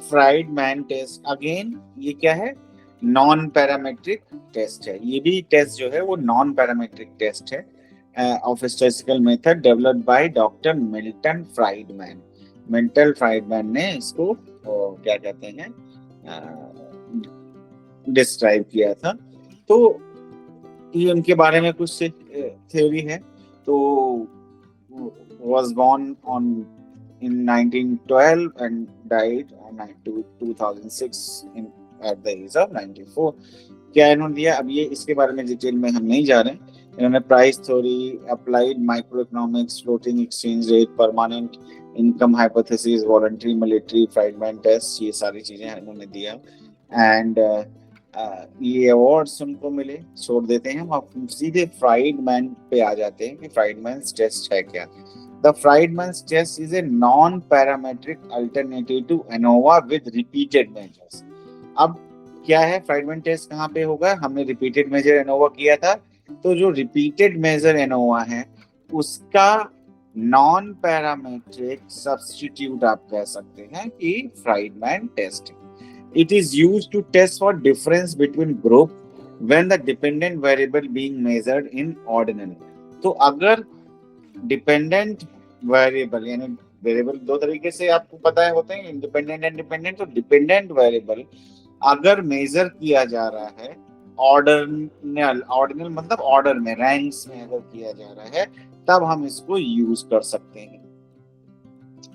Friedman test again, ये क्या है? नॉन पैरामेट्रिक टेस्ट है। ये भी टेस्ट जो है वो नॉन पैरामेट्रिक टेस्ट है of statistical method developed by doctor Milton Friedman. Milton Friedman ने इसको क्या कहते हैं, डिस्क्राइब किया था। तो ये उनके बारे में कुछ थ्योरी है। तो was born on in 1912 and died on 2006 in at the age of 94। क्या इन्होंने दिया? अब ये इसके बारे में डिटेल में हम नहीं जा रहे हैं। इन्होंने price theory, applied micro economics, floating exchange rate, permanent income hypothesis, voluntary military, Friedman test, ये सारी चीजें इन्होंने दिया। एंड ये अवार्ड्स उनको मिले। छोड़ देते हैं हम, अब सीधे फ्राइडमैन पे आ जाते हैं कि फ्राइडमैन टेस्ट है क्या। The Friedman's test is a non-parametric alternative to ANOVA with repeated measures। अब क्या है फ्राइडमैन टेस्ट, कहाँ पे होगा? हमने रिपीटेड मेजर एनोवा किया था, तो जो रिपीटेड मेजर एनोवा है उसका नॉन पैरामेट्रिक सब्स्टिट्यूट आप कह सकते हैं कि Friedman test. It is used to test for difference between group when the dependent variable being measured in ordinal. तो अगर डिपेंडेंट वेरिएबल, यानी वेरिएबल दो तरीके से आपको पता है होते हैं, इंडिपेंडेंट एंड डिपेंडेंट। तो डिपेंडेंट वेरिएबल अगर मेजर किया जा रहा है ऑर्डिनल, ऑर्डिनल मतलब ऑर्डर में, रैंक्स में अगर किया जा रहा है, तब हम इसको यूज कर सकते हैं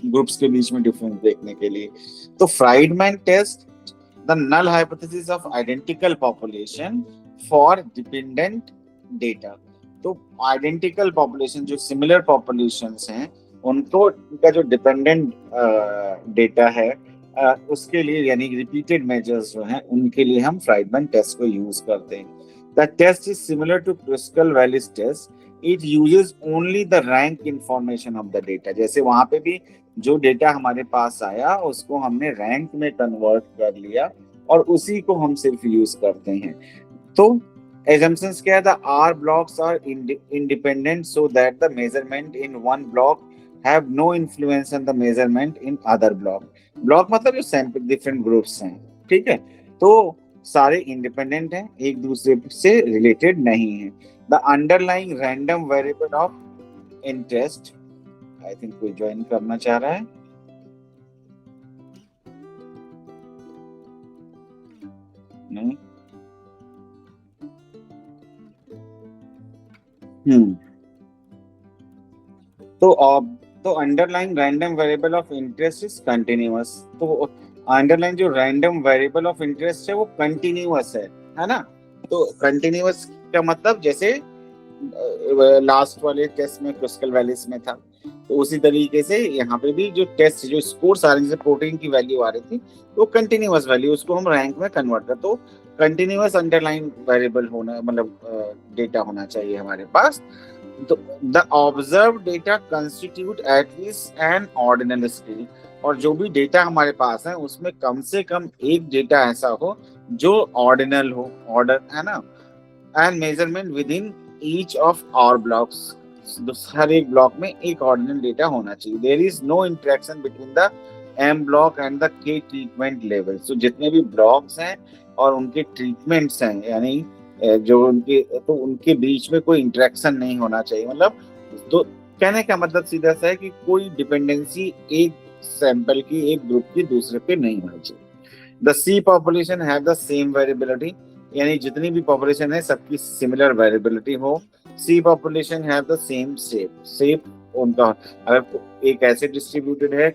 ग्रुप्स के बीच में डिफरेंस देखने के लिए। तो Friedman test the null hypothesis of identical population for dependent data. तो आइडेंटिकल पॉपुलेशन, जो सिमिलर पॉपुलेशंस हैं, उनको उनका जो डिपेंडेंट डेटा है उसके लिए, यानी रिपीटेड मेजर्स जो हैं उनके लिए हम फ्राइडमैन टेस्ट को यूज करते हैं। The test is similar to Kruskal Wallis test. It uses only the rank information of the data. जैसे वहां पे भी जो डेटा हमारे पास आया उसको हमने रैंक में कन्वर्ट कर लिया और उसी को हम सिर्फ यूज करते हैं। तो assumptions क्या है? The R blocks are independent so that the measurement in one block have no influence on the measurement in other block। block मतलब जो सैंपल डिफरेंट ग्रुप्स हैं, ठीक है? तो सारे इंडिपेंडेंट हैं, एक दूसरे से रिलेटेड नहीं है। The underlying random variable of interest, I think कोई ज्वाइन करना चाह रहा है। नहीं? तो underline random variable of interest is continuous. तो अंडरलाइन जो रैंडम वेरिएबल ऑफ इंटरेस्ट है वो कंटिन्यूअस है ना? तो कंटिन्यूअस का मतलब जैसे लास्ट वाले टेस्ट में क्रुस्कल वैलिस में था, तो उसी तरीके से यहाँ पे भी जो टेस्ट, जो स्कोर्स आ रहे हैं, प्रोटीन की वैल्यू आ रही थी, तो कंटिन्यूअस वैल्यू, उसको हम रैंक में कन्वर्ट कर। तो कंटिन्यूअस अंडरलाइन वेरिएबल होना, मतलब डेटा होना चाहिए हमारे पास। तो the observe data constitute at least N ordinal scale. और जो भी डेटा हमारे पास है उसमें कम से कम एक डेटा ऐसा हो जो ऑर्डिनल हो, ऑर्डर है ना। And measurement within each of our blocks, हर एक ब्लॉक में एक ऑर्डिनल डेटा होना चाहिए। There is no interaction between the M block and the K treatment level. So जितने भी ब्लॉक्स हैं और उनके ट्रीटमेंट्स हैं, यानी जो उनके, तो उनके बीच में कोई इंटरेक्शन नहीं होना चाहिए। मतलब तो कहने का मतलब सीधा सा है कि कोई डिपेंडेंसी एक सैंपल की, एक ग्रुप की दूसरे पे नहीं होनी चाहिए। The C population have the same variability, यानी जितनी भी पॉपुलेशन है सबकी सिमिलर वेरिएबिलिटी हो। C population have the same shape उनका, अगर एक ऐसे डिस्ट्रीब्यूटेड है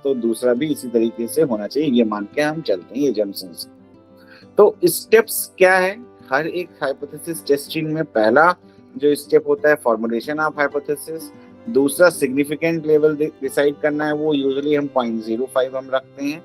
तो दूसरा भी इसी तरीके से होना चाहिए, ये मान के हम चलते हैं, ये जम्पशंस। तो स्टेप्स क्या है हर एक हाइपोथेसिस टेस्टिंग में? पहला जो स्टेप होता है फॉर्मुलेशन ऑफ हाइपोथेसिस, दूसरा सिग्निफिकेंट लेवल डिसाइड करना है, वो यूजुअली हम 0.05 हम रखते हैं,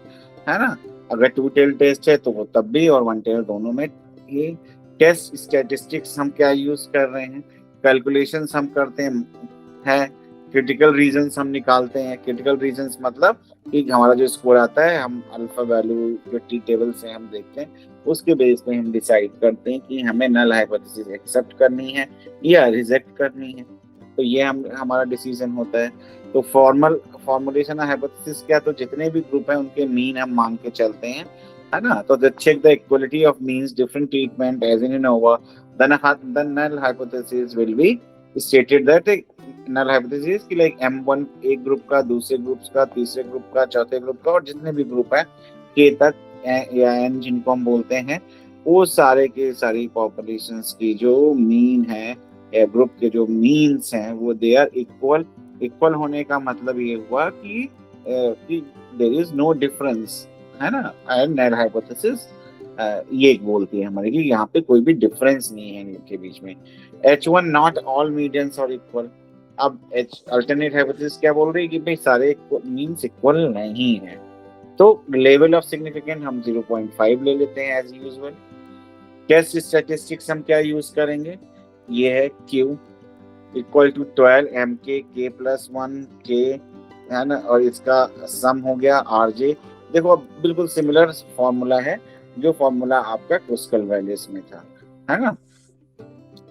है ना? अगर 2 टेल टेस्ट है तो वो तब भी, और 1 टेल दोनों में। ये टेस्ट स्टैटिस्टिक्स हम क्या यूज कर रहे हैं, कैलकुलेशंस हम करते हैं, क्रिटिकल रीजंस हम निकालते हैं। क्रिटिकल रीजंस मतलब कि हमारा जो स्कोर आता है, हम अल्फा वैल्यू जो टी टेबल से हम देखते हैं, उसके बेस पे हम डिसाइड करते हैं कि हमें नल हाइपोथेसिस एक्सेप्ट करनी है या रिजेक्ट करनी है। तो ये हमारा डिसीजन होता है। तो फॉर्मुलेशन ऑफ हाइपोथेसिस क्या, तो जितने भी ग्रुप हैं उनके मीन हम मान के चलते हैं, है ना। तो check the equality of means different treatment as in ANOVA, the null hypothesis will be stated that null hypothesis की लाइक M1 एक ग्रुप का, दूसरे ग्रुप्स का, तीसरे ग्रुप का, चौथे ग्रुप का, और जितने भी ग्रुप है K तक या N जिनको हम बोलते हैं, वो सारे के सारी पॉपुलेशंस की जो मीन है या ग्रुप के जो मीन्स हैं वो दे आर इक्वल। इक्वल होने का मतलब ये हुआ कि देयर इज नो डिफरेंस, है ना। एंड नल हाइपोथेसिस ये बोलती है हमारे कि यहाँ पे कोई भी डिफरेंस नहीं है इनके बीच में। H1 not all medians are equal. अब अल्टरनेट हाइपोथेसिस क्या बोल रही है कि भाई सारे मीन्स इक्वल नहीं है। तो लेवल ऑफ सिग्निफिकेंस हम 0.5 ले लेते हैं एज यूजुअल। टेस्ट स्टैटिस्टिक्स हम क्या यूज करेंगे, ये है Q equal to 12 MK K+1 K, है ना, और इसका सम हो गया RJ। देखो अब बिल्कुल सिमिलर फॉर्मूला है जो फॉर्मूला आपका क्रुस्कल वैल्यूज में था, है ना।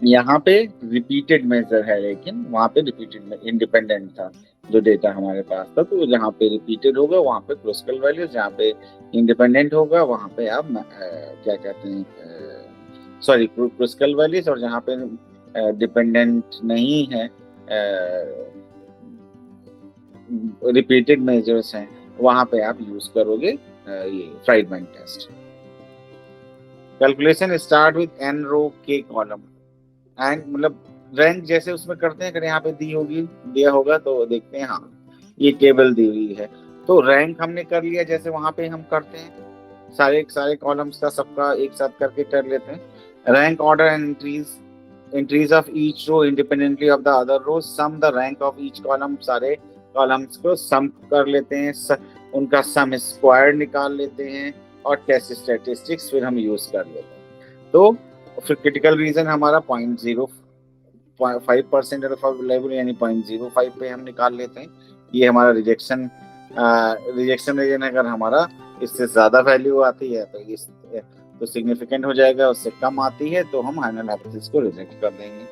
यहाँ पे रिपीटेड मेजर है, लेकिन वहाँ पे रिपीटेड इंडिपेंडेंट था जो डेटा हमारे पास था। तो जहाँ पे रिपीटेड होगा वहाँ पे क्रुस्कल वैल्यूज, जहाँ पे इंडिपेंडेंट होगा वहाँ पे आप क्या कहते हैं, सॉरी क्रुस्कल वैल्यूज, और जहाँ पे डिपेंडेंट नहीं है, रिपीटेड मेजर्स हैं, वहां पे आप यूज करोगे ये Friedman test. Calculation start with n row k column, and मतलब रैंक जैसे उसमें करते हैं, अगर यहाँ पे दिया होगा तो देखते हैं, हाँ ये टेबल दी हुई है, तो रैंक हमने कर लिया जैसे वहां पे हम करते हैं, सारे कॉलम्स का सबका एक साथ करके कर लेते हैं। Rank order and entries of each row independently of the other row, sum the rank of each column, सारे कॉलम्स को सम कर लेते हैं, उनका सम स्क्वायर निकाल लेते हैं, और टेस्ट स्टैटिस्टिक्स फिर हम यूज कर लेते हैं। तो फिर क्रिटिकल रीजन हमारा 0.05% लेवल यानी 0.05 पे हम निकाल लेते हैं। ये हमारा रिजेक्शन रीजन अगर हमारा इससे ज्यादा वैल्यू आती है तो इस तो सिग्निफिकेंट हो जाएगा, उससे कम आती है तो हम नल हाइपोथेसिस को रिजेक्ट कर देंगे।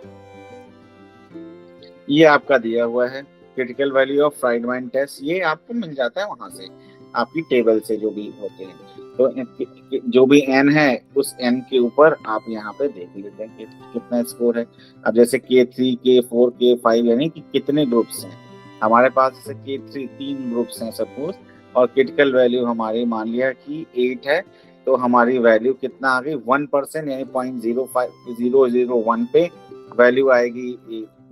ये आपका दिया हुआ है critical value of Friedman test, ये आपको मिल जाता है वहां से आपकी टेबल से जो भी होते हैं। तो जो भी n है उस n के ऊपर आप यहाँ पे देख लेते हैं कि कितना स्कोर है। अब जैसे K3 K4 K5 यानी कि कितने ग्रुप्स हैं हमारे पास, जैसे K3 3 ग्रुप्स हैं सपोज, और क्रिटिकल वैल्यू हमारी मान लिया कि 8 है, तो हमारी वैल्यू कितना आ गई 1% यानी 0.001 पे वैल्यू आएगी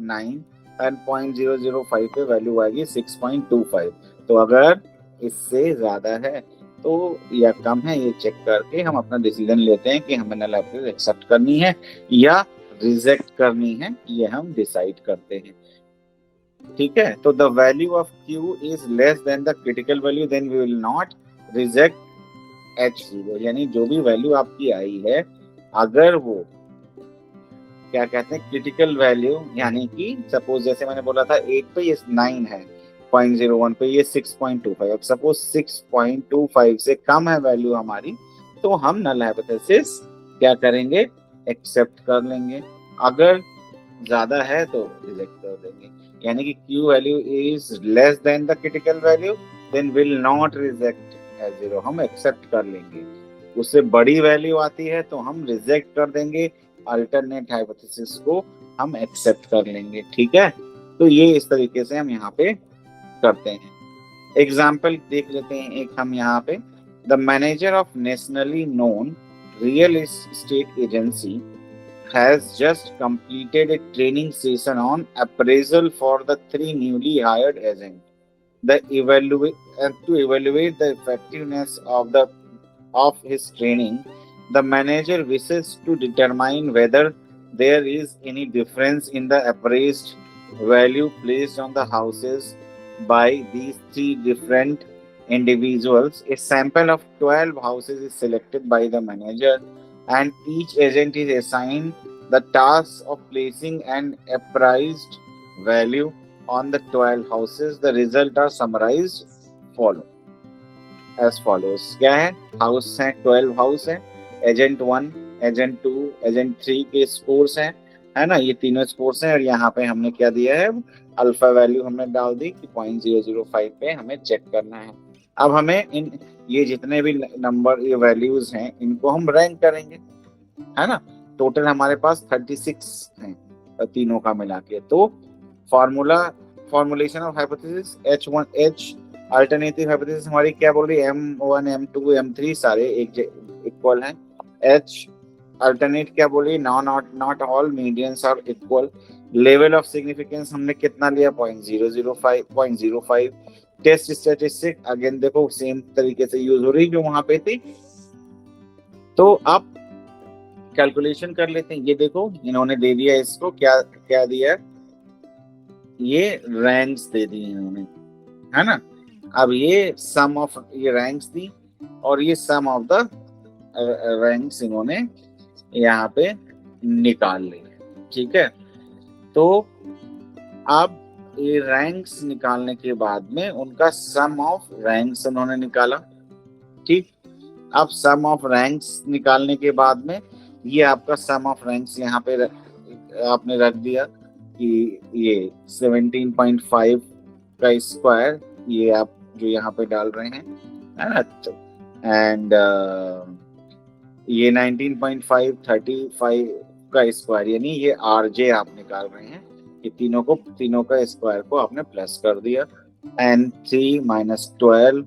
9, एंड 0.005 पे वैल्यू आएगी 6.25। तो अगर इससे ज्यादा है तो या कम है, ये चेक करके हम अपना डिसीजन लेते हैं कि हमें नल हाइपोथेसिस एक्सेप्ट करनी है या रिजेक्ट करनी है, ये हम डिसाइड करते हैं। ठीक है, तो the value of Q is less than the critical value, then we will not reject H0, यानी जो भी वैल्यू आपकी आई है अगर वो क्या कहते हैं क्रिटिकल वैल्यू, यानी कि सपोज जैसे मैंने बोला था 8 पे ये 9 है, 0.01 पे ये 6.25, अब सपोज 6.25 से कम है वैल्यू हमारी, तो हम नल हाइपोथेसिस क्या करेंगे, एक्सेप्ट कर लेंगे। अगर ज्यादा है तो रिजेक्ट कर देंगे, यानी कि Q value is less than the critical value, then will not reject H0, हम एक्सेप्ट कर लेंगे। उससे बड़ी वैल्यू आती है तो हम रिजेक्ट कर देंगे, अल्टरनेट हाइपोथेसिस को हम एक्सेप्ट कर लेंगे। ठीक है, तो ये इस तरीके से हम यहाँ पे करते हैं। एग्जाम्पल देख लेते हैं एक हम यहाँ पे, the manager of nationally known real estate agency has just completed a training session on appraisal for the 3 newly hired agents. To evaluate the effectiveness of his training, the manager wishes to determine whether there is any difference in the appraised value placed on the houses by these 3 different individuals. A sample of 12 houses is selected by the manager, and each agent is assigned the task of placing an appraised value on the 12 houses. The results are summarized as follows. क्या है, house है 12 house है, agent 1 agent 2 agent 3 के scores हैं, है ना, ये तीनों स्पोर्ट्स हैं। और यहाँ पे हमने क्या दिया है, अल्फा वैल्यू हमने डाल दी कि 0.005 पे हमें चेक करना है। अब हमें इन ये जितने भी नंबर ये वैल्यूज हैं इनको हम रैंक करेंगे, है ना। टोटल हमारे पास 36 हैं तीनों का मिला के। तो formula formulation of hypothesis H1 H alternative hypothesis हमारी क्या बोल रही है, M1 M2 M3 सारे एक इक्वल हैं। H अल्टरनेट क्या बोली, not all medians are equal. Level of significance हमने कितना लिया, 0.005। टेस्ट स्टैटिस्टिक अगेन देखो सेम तरीके से यूज हो रही जो वहां पे थी। तो आप कैलकुलेशन कर लेते हैं। ये देखो इन्होंने दे दिया इसको, क्या क्या दिया, ये रैंक्स दे दिए इन्होंने, है ना। अब ये सम ऑफ ये रैंक्स दी और ये सम ऑफ द रैंक्स इन्होंने यहाँ पे निकाल लिए, ठीक है। तो अब ये रैंक्स निकालने के बाद में उनका सम ऑफ रैंक्स उन्होंने निकाला, ठीक। अब सम ऑफ रैंक्स निकालने के बाद में ये आपका सम ऑफ रैंक्स यहाँ पे आपने रख दिया कि ये 17.5 का स्क्वायर, ये आप जो यहाँ पे डाल रहे हैं, है ना। एंड ये 19.5 35 का स्क्वायर, यानी ये RJ आप निकाल रहे हैं। ये तीनों का स्क्वायर को आपने प्लस कर दिया। एंड 3 - 12,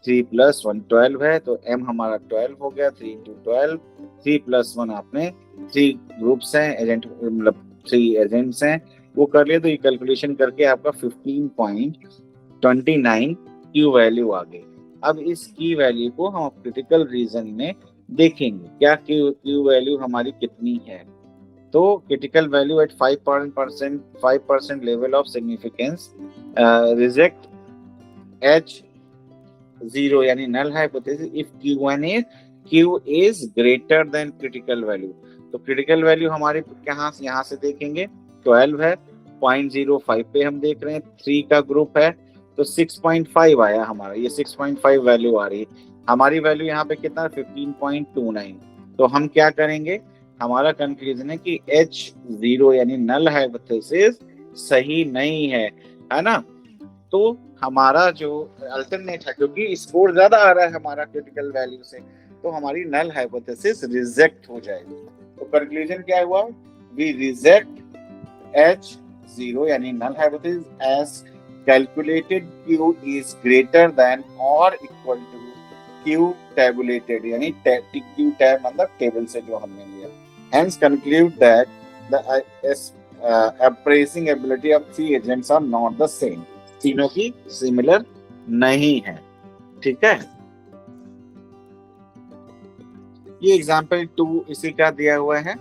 3 + 1 12 है, तो M हमारा 12 हो गया। 3 × 12, 3 + 1 आपने 3 ग्रुप्स हैं, एजेंट मतलब 3 एजेंट्स हैं, वो कर लिए। तो ये कैलकुलेशन करके आपका 15.29 Q वैल्यू आ गई। अब इस की वैल्यू को हम क्रिटिकल रीजन में देखेंगे, क्या Q वैल्यू हमारी कितनी है। तो critical value at 5% level of significance reject H0 यानी null hypothesis if Q is greater than critical value. तो क्रिटिकल वैल्यू हमारे यहाँ से देखेंगे 12 है, 0.05 पे हम देख रहे हैं, 3 का ग्रुप है तो 6.5 आया हमारा, ये 6.5 वैल्यू आ रही है। हमारी वैल्यू यहाँ पे कितना 15.29। तो हम क्या करेंगे, हमारा कंक्लूजन है कि H0 यानी नल हाइपोथेसिस सही नहीं है ना। तो हमारा जो अल्टरनेट है, क्योंकि स्कोर ज्यादा आ रहा है हमारा क्रिटिकल वैल्यू से, तो हमारी नल हाइपोथेसिस रिजेक्ट हो जाएगी। तो कंक्लूजन क्या हुआ, वी रिजेक्ट H0 यानी null hypothesis as calculated Q is greater than और इक्वल टू Q tabulated यानी Q tab मतलब टेबल से जो हमने लिया। Hence conclude that the appraising ability of 3 agents are not the same, तीनों की सिमिलर नहीं है, ठीक है। ये एग्जाम्पल 2 इसी का दिया हुआ है।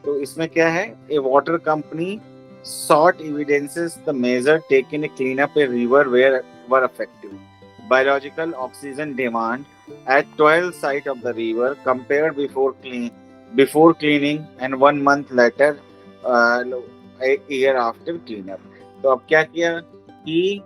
तो इसमें क्या है, a water company sought evidences the measure taken to clean up a river were effective. Biological oxygen demand at 12 sites of the river compared before cleaning and 1 month later a year after cleanup. तो अब क्या किया कि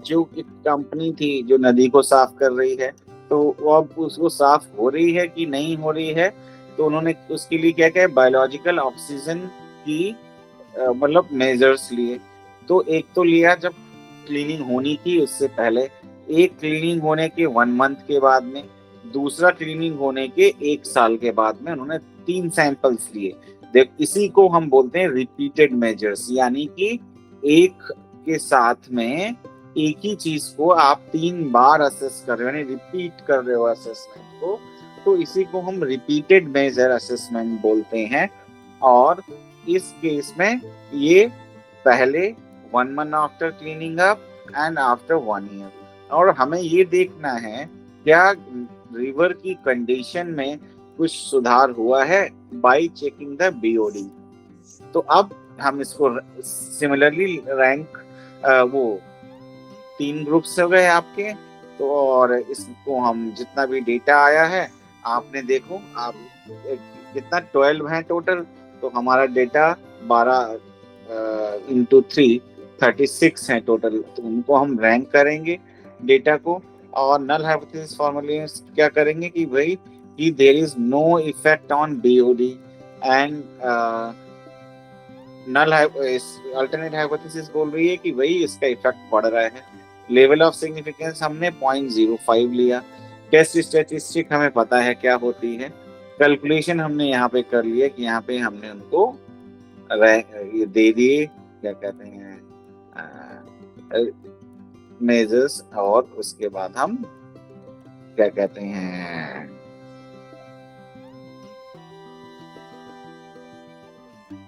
जो company थी जो नदी को साफ कर रही है, तो वो अब उसको साफ हो रही है कि नहीं हो रही है, तो उन्होंने उसके लिए क्या किया, बायोलॉजिकल ऑक्सीजन की मतलब मेजर्स लिए। तो एक तो लिया जब क्लीनिंग होनी थी उससे पहले, एक क्लीनिंग होने के 1 मंथ के बाद में, दूसरा क्लीनिंग होने के 1 साल के बाद में उन्होंने 3 सैंपल्स लिए। देख इसी को हम बोलते हैं रिपीटेड मेजर्स, यानी कि एक के साथ में एक ही चीज को आप 3 बार असेस कर रहे हो, यानी रिपीट कर रहे हो असेसमेंट को, तो इसी को हम रिपीटेड मेजर असेसमेंट बोलते हैं। और इस केस में ये पहले 1 month after cleaning up and after 1 year, और हमें ये देखना है क्या रिवर की कंडीशन में कुछ सुधार हुआ है बाय चेकिंग द BOD। तो अब हम इसको सिमिलरली रैंक वो 3 ग्रुप्स हो गए आपके। तो और इसको हम जितना भी डेटा आया है आपने देखो, आप कितना 12 है टोटल, तो हमारा डेटा 12 × 3 36 है टोटल। तो उनको हम रैंक करेंगे डेटा को, और नल हाइपोथेसिस फॉर्मूले क्या करेंगे कि भाई कि there is no effect on BOD, and null alternate hypothesis बोल रही है कि वही इसका इफेक्ट पड़ रहा है। लेवल ऑफ सिग्निफिकेंस हमने 0.05 लिया। टेस्ट स्टैटिस्टिक हमें पता है क्या होती है। कैलकुलेशन हमने यहाँ पे कर लिया कि यहाँ पे हमने उनको ये दे दिए, क्या कहते हैं, मेजर्स, और उसके बाद हम क्या कहते हैं,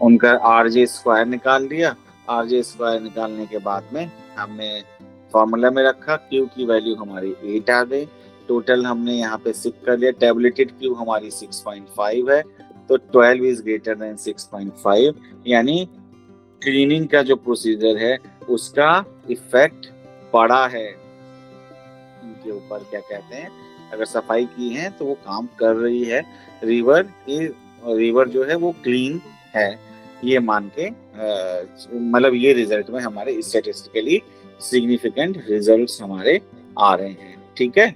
उनका आरजे स्क्वायर निकाल दिया। आरजे स्क्वायर निकालने के बाद में हमने फॉर्मूला में रखा, क्यू की वैल्यू हमारी 8 आ गई। टोटल हमने यहाँ पे सिक कर लिया, टेबलेटेड क्यू हमारी 6.5 है, तो 12 इज ग्रेटर देन 6.5, यानी क्लीनिंग का जो प्रोसीजर है उसका इफेक्ट पड़ा है इनके ऊपर। क्या कहते हैं, अगर सफाई की है तो वो काम कर रही है, रिवर जो है वो क्लीन है, ये मान के मतलब ये रिजल्ट में हमारे स्टैटिस्टिकली सिग्निफिकेंट रिजल्ट्स हमारे आ रहे हैं। ठीक है।